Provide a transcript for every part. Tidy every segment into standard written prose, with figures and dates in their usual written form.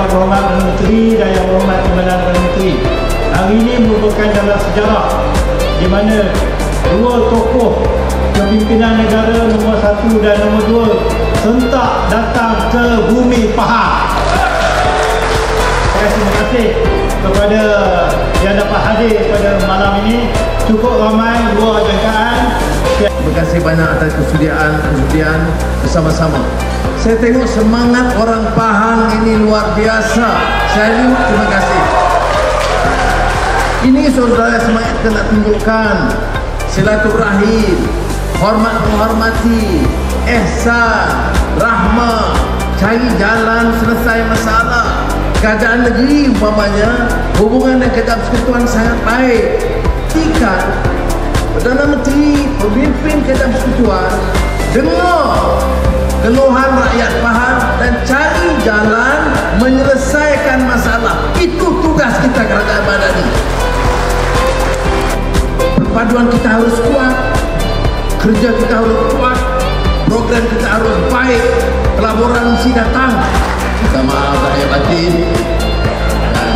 Yang Berhormat Perdana Menteri dan Yang Berhormat Timbalan Perdana Menteri. Hari ini merupakan dalam sejarah di mana dua tokoh kepimpinan negara nombor 1 dan nombor 2 sentak datang ke bumi Pahang. Terima kasih kepada yang dapat hadir pada malam ini. Cukup ramai, luar jangkaan. Terima kasih banyak atas kesudian bersama-sama. Saya tengok semangat orang Pahang ini luar biasa. Salut, terima kasih. Ini saudara semangat kita nak tunjukkan silaturahim, hormat menghormati, ihsan, rahmah, cari jalan selesai masalah. Keadaan negeri umpamanya, hubungan dan keadaan persekutuan sangat baik. Ketika Perdana Menteri, pemimpin keadaan persekutuan dengar keluhan rakyat Pahang dan cari jalan menyelesaikan masalah. Itu tugas kita kerajaan Madani. Perpaduan kita harus kuat, kerja kita harus kuat, program kita harus baik, pelaburan mesti datang. Minta maaf lahir batin dan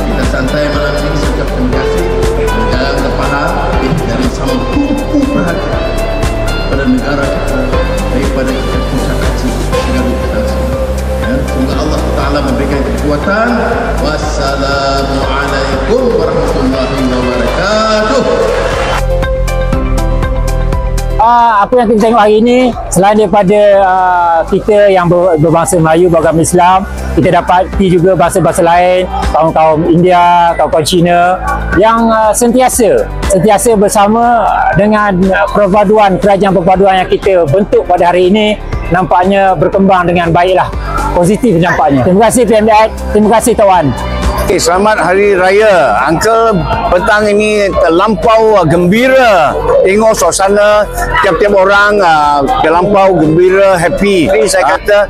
kita santai malam ini. Saya terima kasih dalam Pahang dari sama tumpu perhatian pada negara kita, daripada kita puncak haji hingga kita semua. Semoga Allah Taala memberikan kekuatan. Wassalamualaikum warahmatullahi wabarakatuh. Apa yang kita tengok hari ini, selain daripada kita yang berbangsa Melayu, beragama Islam, kita dapati juga bangsa-bangsa lain, kaum-kaum India, kaum-kaum Cina yang sentiasa bersama dengan perpaduan, kerajaan perpaduan yang kita bentuk pada hari ini, nampaknya berkembang dengan baiklah, positif nampaknya. Terima kasih PMDAD, terima kasih Tawan. Selamat Hari Raya. Uncle, petang ini terlampau gembira. Tengok suasana tiap-tiap orang terlampau gembira, happy. Jadi saya kata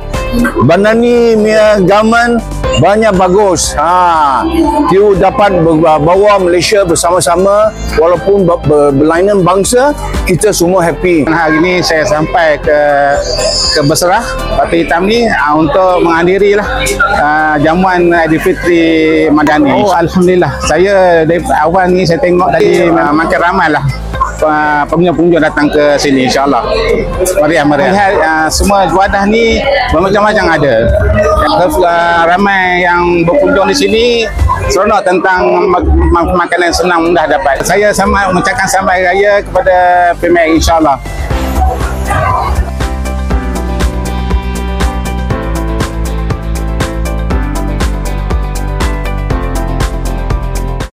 Madani punya government banyak bagus. You dapat bawa Malaysia bersama-sama walaupun berlainan bangsa, kita semua happy. Hari ini saya sampai ke Besarah Batu Hitam ni untuk menghadiri jamuan Aidilfitri Madani. Oh, alhamdulillah. Saya dari awal ni saya tengok tadi makin ramai lah pengunjung-pengunjung datang ke sini, insyaAllah. Meriah. Lihat semua wadah ni bermacam-macam ada. Ramai yang berkunjung di sini, seronok tentang makanan senang mudah dapat. Saya sama mengucapkan selamat hari raya kepada PMDAD, insyaAllah.